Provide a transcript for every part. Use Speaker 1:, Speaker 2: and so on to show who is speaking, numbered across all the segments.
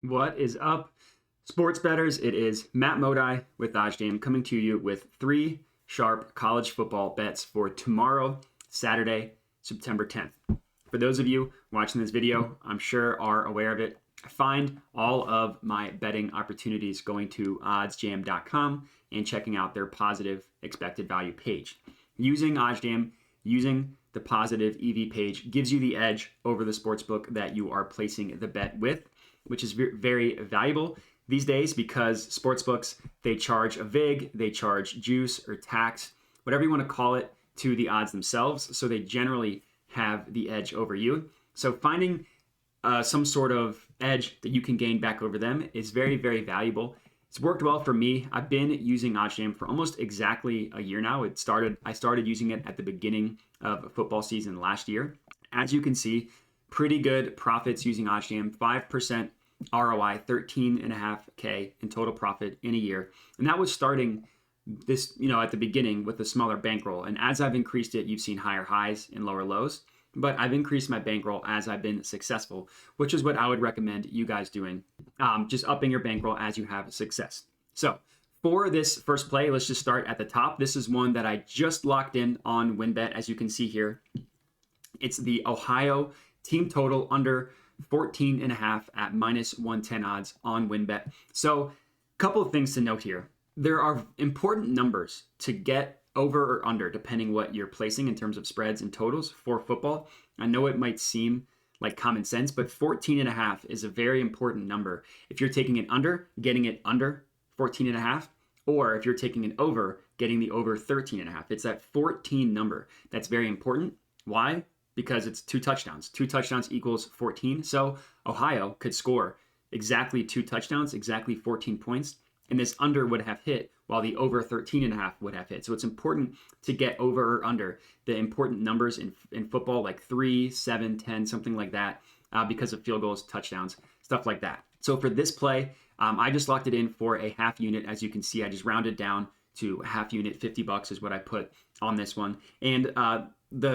Speaker 1: What is up, sports bettors? It is Matt Modi with OddsJam coming to you with 3 sharp college football bets for tomorrow, Saturday, September 10th. For those of you watching this video, I'm sure are aware of it. I find all of my betting opportunities going to oddsjam.com and checking out their positive expected value page. Using OddsJam, using the positive EV page gives you the edge over the sportsbook that you are placing the bet with, which is very valuable these days because sportsbooks, they charge a vig, they charge juice or tax, whatever you want to call it, to the odds themselves. So they generally have the edge over you. So finding some sort of edge that you can gain back over them is very valuable. It's worked well for me. I've been using OddsJam for almost exactly a year now. I started using it at the beginning of football season last year. As you can see, pretty good profits using OddsJam, 5% ROI, $13.5K in total profit in a year. And that was starting this, at the beginning with a smaller bankroll. And as I've increased it, you've seen higher highs and lower lows. But I've increased my bankroll as I've been successful, which is what I would recommend you guys doing. Just upping your bankroll as you have success. So for this first play, let's just start at the top. This is one that I just locked in on WynnBet, as you can see here. It's the Ohio team total under 14.5 at minus 110 odds on WynnBet. So a couple of things to note here. There are important numbers to get over or under, depending what you're placing in terms of spreads and totals for football. I know it might seem like common sense, but 14.5 is a very important number. If you're taking it under, getting it under 14.5, or if you're taking it over, getting the over 13.5. It's that 14 number that's very important. Why? Because it's 2 touchdowns. 2 touchdowns equals 14. So Ohio could score exactly 2 touchdowns, exactly 14 points, and this under would have hit while the over 13.5 would have hit. So it's important to get over or under the important numbers in football, like 3, 7, 10, something like that, because of field goals, touchdowns, stuff like that. So for this play, I just locked it in for a half unit. As you can see, I just rounded down to a half unit. $50 is what I put on this one. And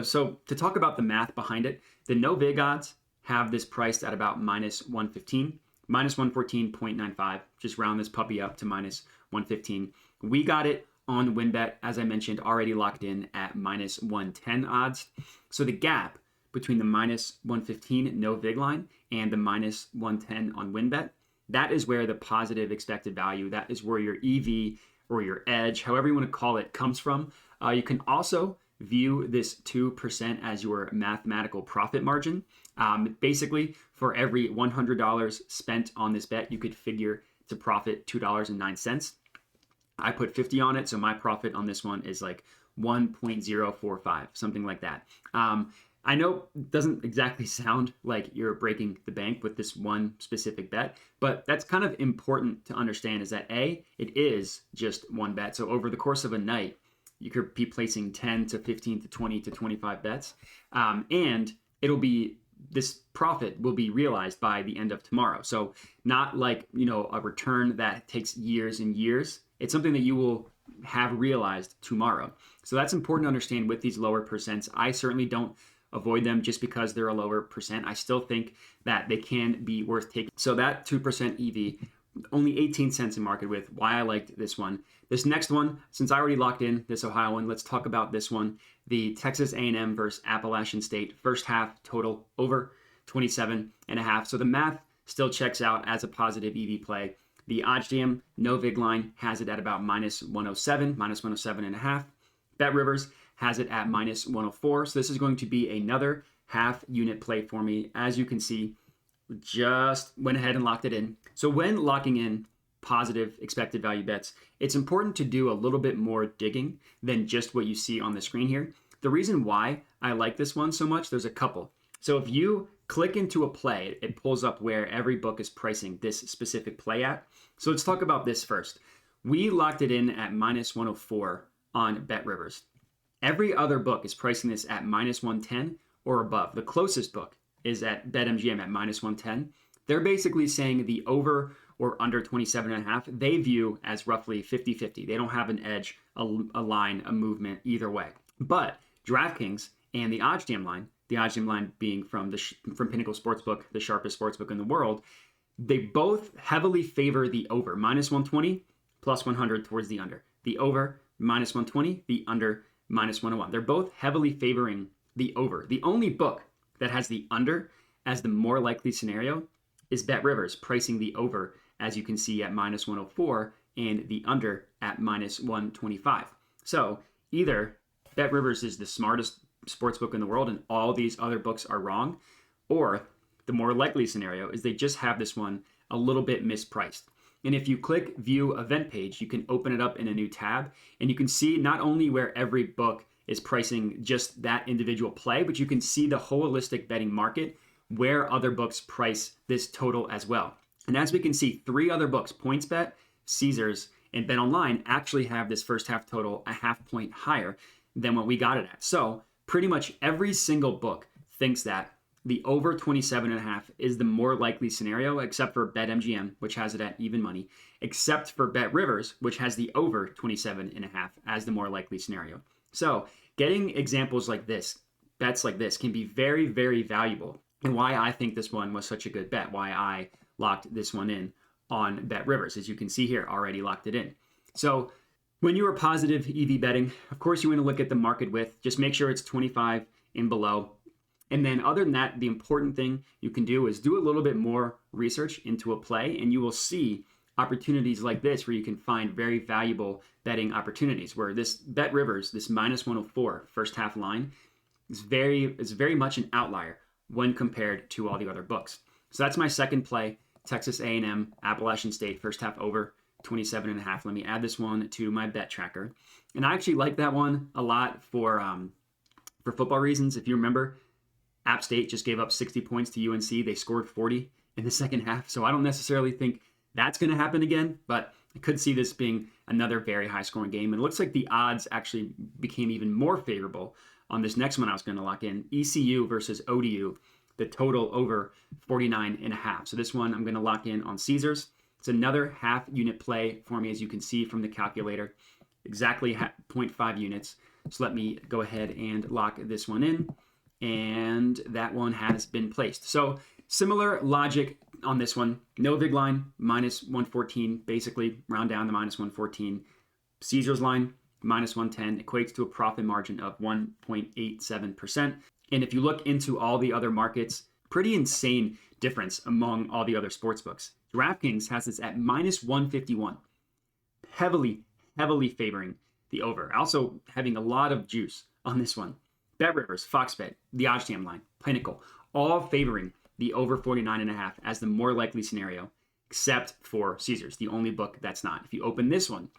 Speaker 1: so to talk about the math behind it, the no vig odds have this priced at about minus 115, minus 114.95. Just round this puppy up to minus 115. We got it on WynnBet, as I mentioned, already locked in at minus 110 odds. So the gap between the minus 115 no vig line and the minus 110 on WynnBet, that is where the positive expected value, that is where your EV or your edge, however you want to call it, comes from. You can also view this 2% as your mathematical profit margin. Basically, for every $100 spent on this bet, you could figure to profit $2.09. I put 50 on it, so my profit on this one is like 1.045, something like that. I know it doesn't exactly sound like you're breaking the bank with this one specific bet, but that's kind of important to understand is that A, it is just one bet. So over the course of a night, you could be placing 10 to 15 to 20 to 25 bets, and this profit will be realized by the end of tomorrow. So not like, a return that takes years and years. It's something that you will have realized tomorrow. So that's important to understand with these lower percents. I certainly don't avoid them just because they're a lower percent. I still think that they can be worth taking. So that 2% EV, only 18 cents in market with, why I liked this one. This next one, since I already locked in this Ohio one, let's talk about this one. The Texas A&M versus Appalachian State, first half total over 27.5. So the math still checks out as a positive EV play. The OddsJam no vig line has it at about minus 107, minus 107.5. BetRivers has it at minus 104. So this is going to be another half unit play for me. As you can see, just went ahead and locked it in. So when locking in positive expected value bets, it's important to do a little bit more digging than just what you see on the screen here. The reason why I like this one so much, there's a couple. So if you click into a play, it pulls up where every book is pricing this specific play at. So let's talk about this first. We locked it in at minus 104 on BetRivers. Every other book is pricing this at minus 110 or above. The closest book is at BetMGM at minus 110. They're basically saying the over or under 27.5, they view as roughly 50-50. They don't have an edge, a line, a movement either way. But DraftKings and the OddsJam line being from Pinnacle Sportsbook, the sharpest sportsbook in the world, They both heavily favor the over, minus 120, plus 100 towards the under. The over, minus 120, the under, minus 101. They're both heavily favoring the over. The only book that has the under as the more likely scenario is BetRivers, pricing the over, as you can see, at minus 104 and the under at minus 125. So either BetRivers is the smartest sportsbook in the world and all these other books are wrong, or the more likely scenario is they just have this one a little bit mispriced. And if you click view event page, you can open it up in a new tab and you can see not only where every book is pricing just that individual play, but you can see the holistic betting market where other books price this total as well. And as we can see, 3 other books, PointsBet, Caesars, and BetOnline, actually have this first half total a half point higher than what we got it at. So pretty much every single book thinks that the over 27.5 is the more likely scenario, except for BetMGM, which has it at even money, except for BetRivers, which has the over 27.5 as the more likely scenario. So getting examples like this, bets like this, can be very, very valuable, and why I think this one was such a good bet, why I locked this one in on BetRivers. As you can see here, already locked it in. So when you are positive EV betting, of course you want to look at the market width. Just make sure it's 25 and below. And then other than that, the important thing you can do is do a little bit more research into a play, and you will see opportunities like this where you can find very valuable betting opportunities, where this BetRivers, this minus 104 first half line, is very much an outlier when compared to all the other books. So that's my second play, Texas A&M, Appalachian State, first half over 27.5. Let me add this one to my bet tracker. And I actually like that one a lot for football reasons. If you remember, App State just gave up 60 points to UNC. They scored 40 in the second half. So I don't necessarily think that's going to happen again, but I could see this being another very high scoring game. And it looks like the odds actually became even more favorable on this next one I was going to lock in, ECU versus ODU, the total over 49.5. So this one I'm going to lock in on Caesars. It's another half unit play for me, as you can see from the calculator, exactly 0.5 units. So let me go ahead and lock this one in. And that one has been placed. So similar logic on this one. No vig line, minus 114, basically round down to minus 114. Caesars line, minus 110, equates to a profit margin of 1.87%. And if you look into all the other markets, pretty insane difference among all the other sports books. DraftKings has this at minus 151, heavily favoring the over. Also having a lot of juice on this one. BetRivers, FoxBet, the OddsJam line, Pinnacle, all favoring the over 49.5 as the more likely scenario, except for Caesars, the only book that's not. If you open this one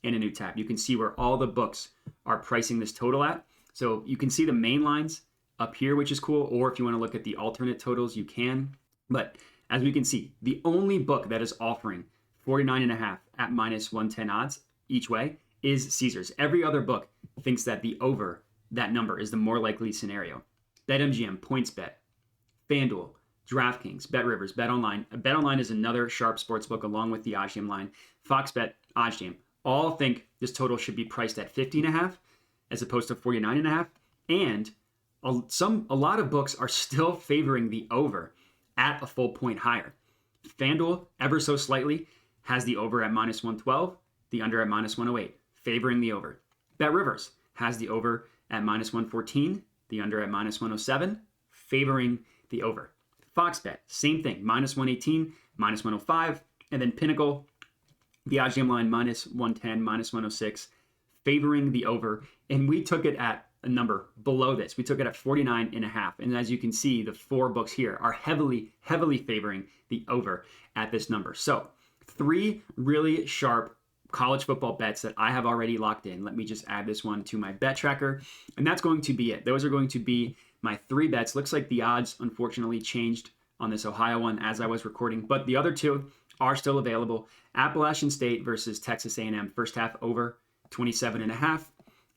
Speaker 1: in a new tab, you can see where all the books are pricing this total at. So you can see the main lines up here, which is cool, or if you want to look at the alternate totals, you can. But as we can see, the only book that is offering 49.5 at minus 110 odds each way is Caesars. Every other book thinks that the over that number is the more likely scenario. BetMGM, PointsBet, FanDuel, DraftKings, BetRivers, BetOnline. BetOnline is another sharp sports book along with the OddsJam line. FoxBet, OddsJam, all think this total should be priced at 50.5 as opposed to 49.5. And a lot of books are still favoring the over at a full point higher. FanDuel, ever so slightly, has the over at minus 112, the under at minus 108, favoring the over. BetRivers has the over at minus 114, the under at minus 107, favoring the over. FoxBet, same thing, minus 118, minus 105, and then Pinnacle, the OddsJam line, minus 110, minus 106, favoring the over. And we took it at a number below this. We took it at 49.5. And as you can see, the 4 books here are heavily favoring the over at this number. So 3 really sharp college football bets that I have already locked in. Let me just add this one to my bet tracker. And that's going to be it. Those are going to be my 3 bets. Looks like the odds unfortunately changed on this Ohio one as I was recording, but the other 2 are still available. Appalachian State versus Texas A&M, first half over 27.5.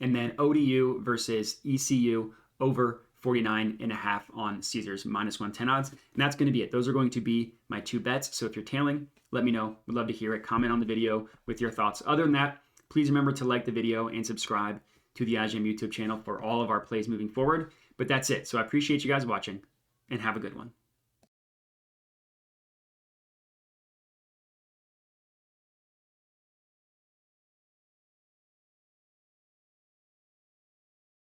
Speaker 1: And then ODU versus ECU over 49.5 on Caesars, minus 110 odds. And that's going to be it. Those are going to be my 2 bets. So if you're tailing, let me know. We'd love to hear it. Comment on the video with your thoughts. Other than that, please remember to like the video and subscribe to the OddsJam YouTube channel for all of our plays moving forward. But that's it. So I appreciate you guys watching and have a good one.